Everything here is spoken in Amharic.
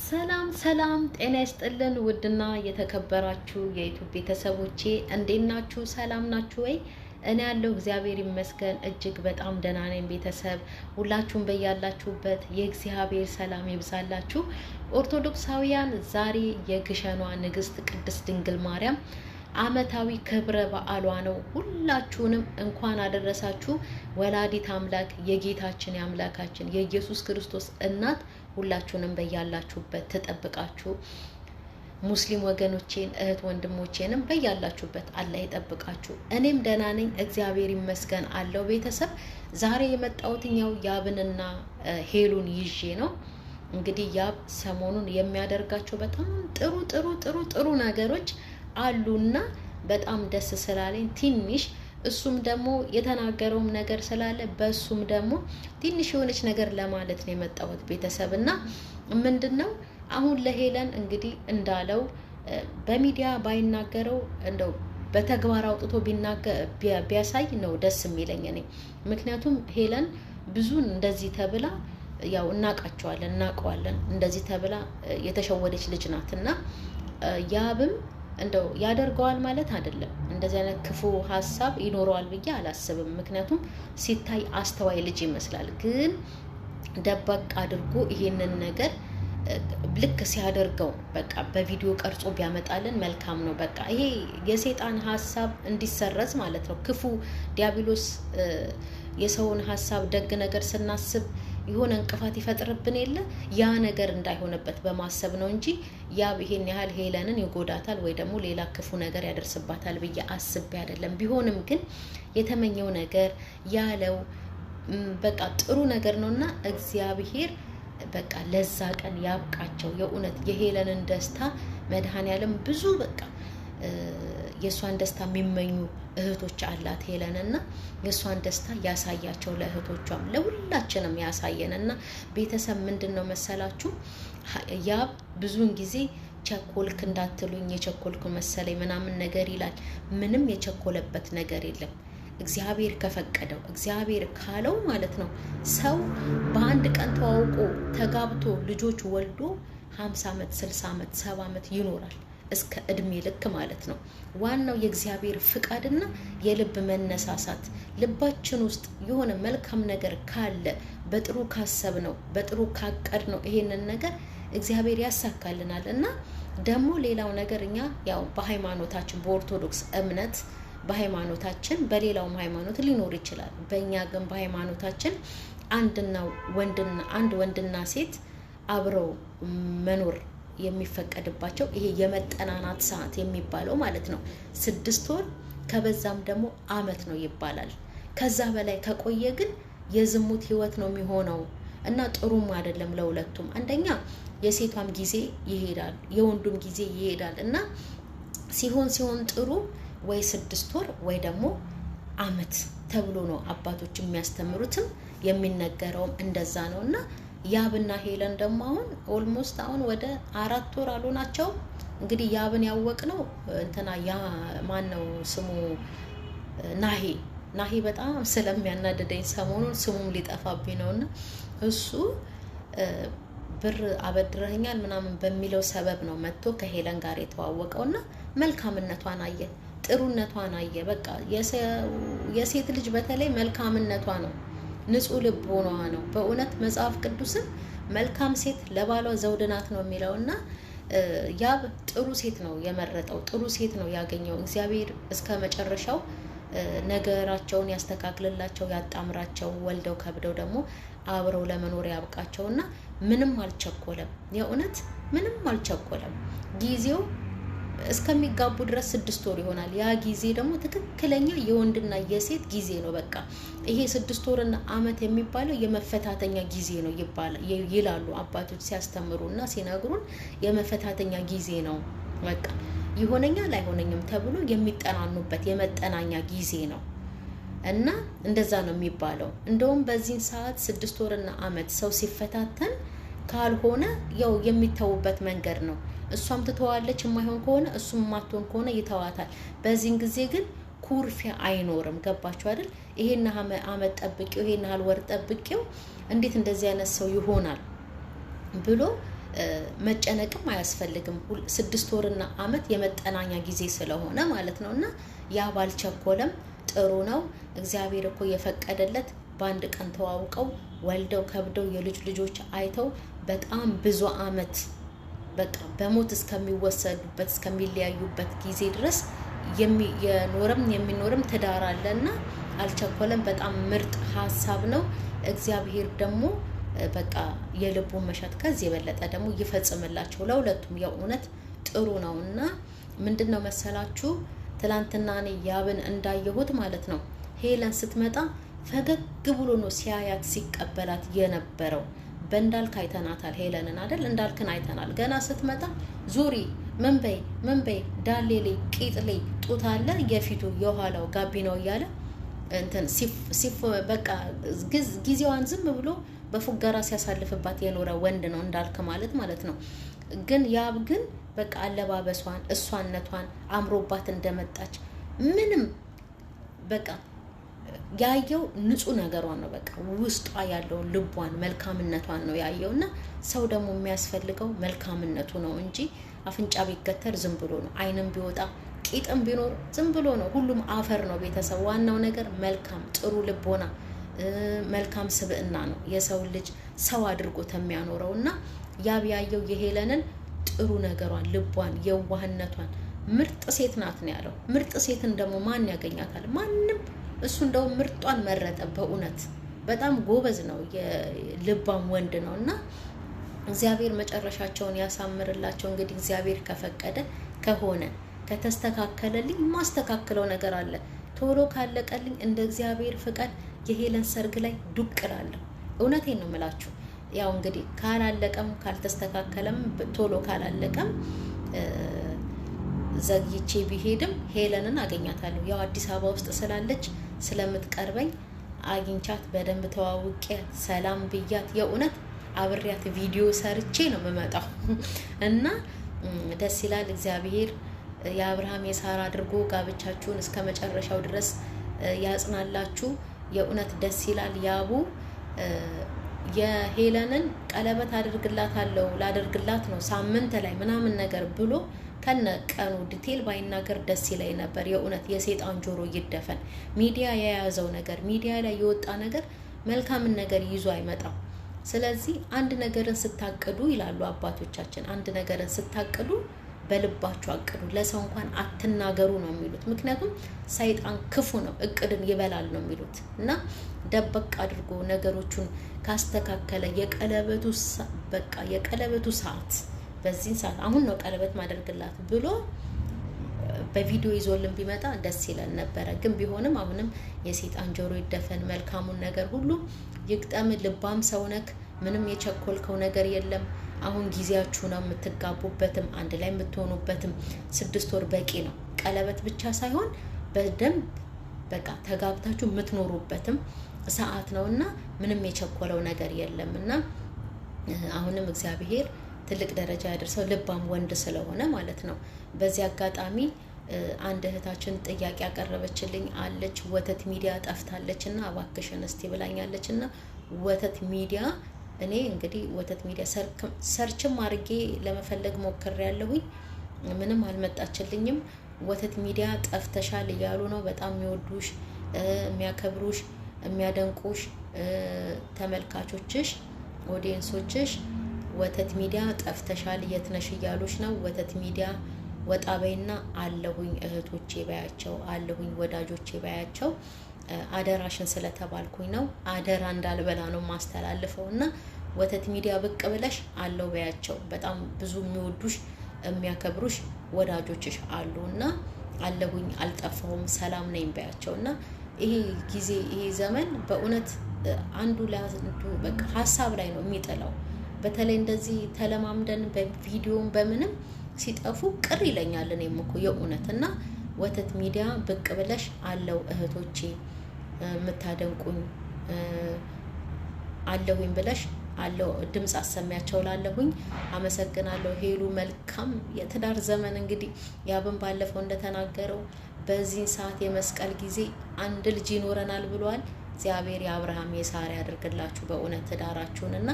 ሰላም ሰላም ጤና ይስጥልን ውድና የተከበራችሁ የዩቲዩብ ቤተሰቦቼ እንዴት ናችሁ? ሰላም ናችሁ ወይ? እኔ ያለው እግዚአብሔር ይመስገን እጅግ በጣም ደህና ነኝ። ቤተሰብ ሁላችሁም በያላችሁበት የእግዚአብሔር ሰላም ይብዛላችሁ። ኦርቶዶክሳውያን ዛሬ የግሸኗ ንግስት ቅድስት ድንግል ማርያም ዓመታዊ ክብረ በዓሏ ነው። ሁላችሁንም እንኳን አደረሳችሁ። ወላዲት አምላክ የጌታችን የአምላካችን የኢየሱስ ክርስቶስ እናት ሁላችሁንም በያላችሁበት ተጠብቃችሁ፣ ሙስሊም ወገኖቼን እህት ወንድሞቼንም በያላችሁበት አላህ ይጠብቃችሁ። እኔም ደህና ነኝ እግዚአብሔር ይመስገን አለው። ቤተሰብ ዛሬ የመጣሁትኛው ያብንና ሄሉን ይዤ ነው። እንግዲህ ያብ ሰሞኑን የሚያደርጋቸው በጣም ጥሩ ነገሮች አሉና በጣም ደስ ስላለኝ ትንሽ እሱም ደግሞ የተናገረውም ነገር ስላለ በሱም ደግሞ ትንሽ የሆነች ነገር ለማለት ነው የመጣሁት ቤተሰብና ምንድነው አሁን ለሄለን እንግዲህ እንዳለው በሚዲያ ባይናገረው እንደው በተግባር አውጥቶ ቢያሳይ ነው ደስ የሚለኝ እኔ። ምክንያቱም ሄለን ብዙን እንደዚህ ተብላ ያው እናውቀዋለን እንደዚህ ተብላ የተሸወደች ልጅ ናትና ያብም እንደው ያደርገዋል ማለት አይደለም። እንደዚህ አይነት ክፉ ሀሳብ ይኖረዋል ብዬ አላስብም። ምክንያቱም ሲታይ አስተዋይ ልጅ ይመስላል። ግን ደበቅ አድርጎ ይሄንን ነገር ልክ ሲያደርገው በቃ በቪዲዮ ቀርጾ ቢያመጣልን መልካም ነው። በቃ ይሄ የሰይጣን ሀሳብ እንዲሰረዝ ማለት ነው። ክፉ ዲያብሎስ የሰውን ሀሳብ ደግ ነገር ስናስብ የሆነ እንቅፋት ይፈጥርብን የለ ያ ነገር እንዳይሆንበት በማሰብ ነው እንጂ ያ ይሄን ያህል ሄለንን ይጎዳታል ወይ ደግሞ ሌላ ክፉ ነገር ያደርስባታል ብዬ አስቤ አይደለም። ቢሆንም ግን የተመኘው ነገር ያለው በቃ ጥሩ ነገር ነውና እግዚአብሔር በቃ ለዛ ቀን ያብቃቸው። የእውነት የሄለንን ደስታ መድኃኔዓለም ብዙ በቃ የሷን ደስታ የሚመኙ እህቶች አላት ሄለንና የሷን ደስታ ያሳያቸው ለእህቶቿም ለሁላችንም ያሳየንና ቤተሰብ ምንድነው መሰላችሁ ያ ብዙን ጊዜ ቸኮልክ እንዳትሉኝ የቸኮልኩ መሰለኝ ምናምን ነገር ይላል። ምንም የቸኮለበት ነገር የለም። እግዚአብሔር ከፈቀደው እግዚአብሔር ካለው ማለት ነው። ሰው በአንድ ቀን ተዋውቆ ተጋብቶ ልጆች ወልዶ 50 ዓመት 60 ዓመት 70 ዓመት ይኖራል እስከ እድሜ ልክ ማለት ነው። ዋናው የእግዚአብሔር ፍቃድና የልብ መነሳሳት። ልባችን ውስጥ የሆነ መልካም ነገር ካለ በጥሩ ካሰብ ነው በጥሩ ካቀድ ነው ይሄንን ነገር እግዚአብሔር ያሳካልናል። እና ደግሞ ሌላው ነገር እኛ ያው በሃይማኖታችን በኦርቶዶክስ እምነት በሃይማኖታችን በሌላውም ሃይማኖት ሊኖር ይችላል። በእኛ ግን በሃይማኖታችን አንድ ወንድና ሴት አብረው መኖር የሚፈቀድባቸው ይሄ የመጠናናት ሰዓት የሚባለው ማለት ነው 6 ወር ከበዛም ደግሞ አመት ነው ይባላል። ከዛ በላይ ከቆየ ግን የዝሙት ህይወት ነው የሚሆነው እና ጥሩም አይደለም ለሁለቱም። አንደኛ የሴቷም ጊዜ ይሄዳል የወንዱም ጊዜ ይሄዳል እና ሲሆን ጥሩ ወይ 6 ወር ወይ ደግሞ አመት ተብሎ ነው አባቶች የሚያስተምሩትም የሚነገረውም እንደዛ ነውና ያብና ሄለን ደግሞ አሁን ኦልሞስት አሁን ወደ 4 ወር አልሆናቸው። እንግዲህ ያብን ያወቅነው እንትና ያ ማን ነው ስሙ ናሂ በጣም ስለሚያናደደኝ ሰሞኑን ስሙም ሊጠፋብኝ ነውና እሱ ብር አበድረኛል ምናምን በሚለው ሰበብ ነው መጥቶ ከሄለን ጋር የተዋወቀውና መልካምነቷን አየ ጥሩነቷን አየ። በቃ የሴት ልጅ በተለይ መልካምነቷ ነው ንጹህ ልብ ሆኗ ነው። በእውነት መጽሐፍ ቅዱስን መልካም ሴት ለባሏ ዘውድ ናት ነው የሚለውና ያብ ጥሩ ሴት ነው የመረጠው ጥሩ ሴት ነው ያገኘው። እግዚአብሔር እስከ መጨረሻው ነገራቸውን ያስተካክልላቸው ያጣምራቸው ወልደው ከብደው ደግሞ አብረው ለመኖር ያብቃቸውና ምንም አልቸኮለም። የእውነት ምንም አልቸኮለም። ጊዜው እስከሚጋቡ ድረስ 6 ወር ይሆናል። ያ ጊዜ ደግሞ ትክክለኛ የወንድና የሴት ጊዜ ነው። በቃ ይሄ 6 ወርና አመት የሚባለው የመፈታተኛ ጊዜ ነው ይላሉ አባቶች ሲያስተምሩና ሲነግሩን የመፈታተኛ ጊዜ ነው። በቃ ይሆነኛል አይሆነኝም ተብሎ የሚጠናኑበት የመጠናኛ ጊዜ ነው እና እንደዛ ነው የሚባለው። እንደውም በዚህ ሰዓት 6 ወርና አመት ሰው ሲፈታተን ካልሆነ ያው የሚተውበት መንገድ ነው። እሷም ትተዋለች የማይሆን ከሆነ እሱም ማትሆን ከሆነ ይተዋታል። በዚህን ጊዜ ግን ኩርፊያ አይኖርም። ገባችሁ አይደል? ይሄን አመት ጠብቂው፣ ይሄን ወር ጠብቂው እንዴት እንደዚህ አይነት ሰው ይሆናል ብሎ መጨነቅም አያስፈልግም። 6 ወርና አመት የመጠናኛ ጊዜ ስለሆነ ማለት ነውና ያ ባልቸኮለም ጥሩ ነው። እግዚአብሔር እኮ የፈቀደለት በአንድ ቀን ተዋውቀው ወልደው ከብደው የልጅ ልጆች አይተው በጣም ብዙ አመት በቃ በሞት እስከሚወሰዱበት እስከሚለያዩበት ጊዜ ድረስ የሚኖርም ትዳር አለና አልቸኮለም። በጣም ምርጥ ሀሳብ ነው። እግዚአብሔር ደግሞ በቃ የልቡን መሻት ከዚህ የበለጠ ደግሞ ይፈጽምላቸው ለሁለቱም። የእውነት ጥሩ ነውና ምንድነው መሰላችሁ ትላንትና እኔ ያብን እንዳየሁት ማለት ነው ሄለን ስትመጣ ፈገግ ብሎ ነው ሲያያት ሲቀበላት የነበረው። በእንዳልክ አይተናታል ሄለንን አይደል? እንዳልክን አይተናል። ገና ስትመጣ ዙሪ መንበይ ዳሌሌ ቂጥሌ ጡት አለ የፊቱ የኋላው ጋቢ ነው እያለ እንትን ሲፍ በቃ ጊዜዋን ዝም ብሎ በፉገራ ሲያሳልፍባት የኖረ ወንድ ነው እንዳልክ ማለት ነው። ግን ያብ ግን በቃ አለባበሷን እሷነቷን አምሮባት እንደመጣች ምንም በቃ ያየው ንጹህ ነገሯን ነው። በቃ ውስጧ ያለውን ልቧን መልካምነቷን ነው ያየውና ሰው ደግሞ የሚያስፈልገው መልካምነቱ ነው እንጂ አፍንጫ ቢገተር ዝም ብሎ ነው። አይንም ቢወጣ ቂጥም ቢኖር ዝም ብሎ ነው። ሁሉም አፈር ነው። ቤተሰብ ዋናው ነገር መልካም ጥሩ ልቦና መልካም ስብዕና ነው የሰው ልጅ ሰው አድርጎት የሚያኖረውና ያብ ያየው የሄለንን ጥሩ ነገሯን ልቧን የዋህነቷን ምርጥ ሴት ናት ነው ያለው። ምርጥ ሴትን ደግሞ ማን ያገኛታል? ማንም። እሱ እንደው ምርጧን መረጠ። በእውነት በጣም ጎበዝ ነው፣ የልባም ወንድ ነውና እግዚአብሔር መጨረሻቸውን ያሳምርላቸው። እንግዲህ እግዚአብሔር ከፈቀደ ከሆነ ከተስተካከለልኝ ማስተካከለው ነገር አለ። ቶሎ ካለቀልኝ እንደ እግዚአብሔር ፍቃድ የሄለን ሰርግ ላይ ዱቅ እላለሁ። እውነቴን ነው የምላችሁ። ያው እንግዲህ ካላለቀም ካልተስተካከለም ቶሎ ካላለቀም ዘግይቼ ቢሄድም ሄለንን አገኛታለሁ። ያው አዲስ አበባ ውስጥ ስላለች ስለምትቀርበኝ አግኝቻት በደንብ ተዋውቄ ሰላም ብያት የእውነት አብሬያት ቪዲዮ ሰርቼ ነው የምመጣው እና ደስ ይላል። እግዚአብሔር የአብርሃም የሳራ አድርጎ ጋብቻችሁን እስከ መጨረሻው ድረስ ያጽናላችሁ። የእውነት ደስ ይላል። ያቡ የሄለንን ቀለበት አድርግላታለሁ ላደርግላት ነው ሳምንት ላይ ምናምን ነገር ብሎ ከነ ቀኑ ዲቴል ባይናገር ደስ ይለኝ ነበር። የእውነት የሰይጣን ጆሮ ይደፈን። ሚዲያ የያዘው ነገር ሚዲያ ላይ የወጣ ነገር መልካምን ነገር ይዞ አይመጣም። ስለዚህ አንድ ነገርን ስታቅዱ ይላሉ አባቶቻችን፣ አንድ ነገርን ስታቅዱ በልባችሁ አቅዱ፣ ለሰው እንኳን አትናገሩ ነው የሚሉት። ምክንያቱም ሰይጣን ክፉ ነው፣ እቅድን ይበላል ነው የሚሉት እና ደበቅ አድርጎ ነገሮቹን ካስተካከለ የቀለበቱ ሰዓት በዚህ ሰዓት አሁን ነው ቀለበት ማድረግላት ብሎ በቪዲዮ ይዞልን ቢመጣ ደስ ይለን ነበረ። ግን ቢሆንም አሁንም የሰይጣን ጆሮ ይደፈን። መልካሙን ነገር ሁሉ ይግጠም። ልባም ሰውነክ ምንም የቸኮልከው ነገር የለም። አሁን ጊዜያችሁ ነው የምትጋቡበትም አንድ ላይ የምትሆኑበትም 6 ወር በቂ ነው። ቀለበት ብቻ ሳይሆን በደንብ በቃ ተጋብታችሁ የምትኖሩበትም ሰዓት ነውና ምንም የቸኮለው ነገር የለምና አሁንም እግዚአብሔር ትልቅ ደረጃ ያደርሰው ልባም ወንድ ስለሆነ ማለት ነው። በዚህ አጋጣሚ አንድ እህታችን ጥያቄ ያቀረበችልኝ አለች። ወተት ሚዲያ ጠፍታለችና እባክሽን እስቲ ብላኛለችና ወተት ሚዲያ እኔ እንግዲህ ወተት ሚዲያ ሰርችም አድርጌ ለመፈለግ ሞክሬያለሁኝ። ምንም አልመጣችልኝም። ወተት ሚዲያ ጠፍተሻል እያሉ ነው። በጣም የሚወዱሽ የሚያከብሩሽ የሚያደንቁሽ ተመልካቾችሽ ኦዲየንሶችሽ ወተት ሚዲያ ጠፍተሻል የት ነሽ እያሉሽ ነው። ወተት ሚዲያ ወጣ በይና አለሁኝ እህቶቼ ባያቸው፣ አለሁኝ ወዳጆቼ ባያቸው። አደራሽን ስለተባልኩኝ ነው። አደራ እንዳልበላ ነው ማስተላልፈውና ወተት ሚዲያ ብቅ ብለሽ አለው ባያቸው። በጣም ብዙ የሚወዱሽ የሚያከብሩሽ ወዳጆችሽ አሉና አለሁኝ አልጠፋሁም ሰላም ነኝ ባያቸውና ይሄ ጊዜ ይሄ ዘመን በእውነት አንዱ ለአንዱ በቃ ሀሳብ ላይ ነው የሚጥለው። በተለይ እንደዚህ ተለማምደን በቪዲዮም በምንም ሲጠፉ ቅር ይለኛል። እኔም እኮ የእውነትና ወተት ሚዲያ ብቅ ብለሽ አለው እህቶቼ የምታደንቁኝ አለሁኝ ብለሽ አለው ድምጽ አሰሚያቸው ላለሁኝ አመሰግናለሁ። ሄሉ መልካም የትዳር ዘመን እንግዲህ ያብን ባለፈው እንደተናገረው በዚህ ሰዓት የመስቀል ጊዜ አንድ ልጅ ይኖረናል ብሏል። እግዚአብሔር የአብርሃም የሳራ ያድርግላችሁ በእውነት ትዳራችሁንና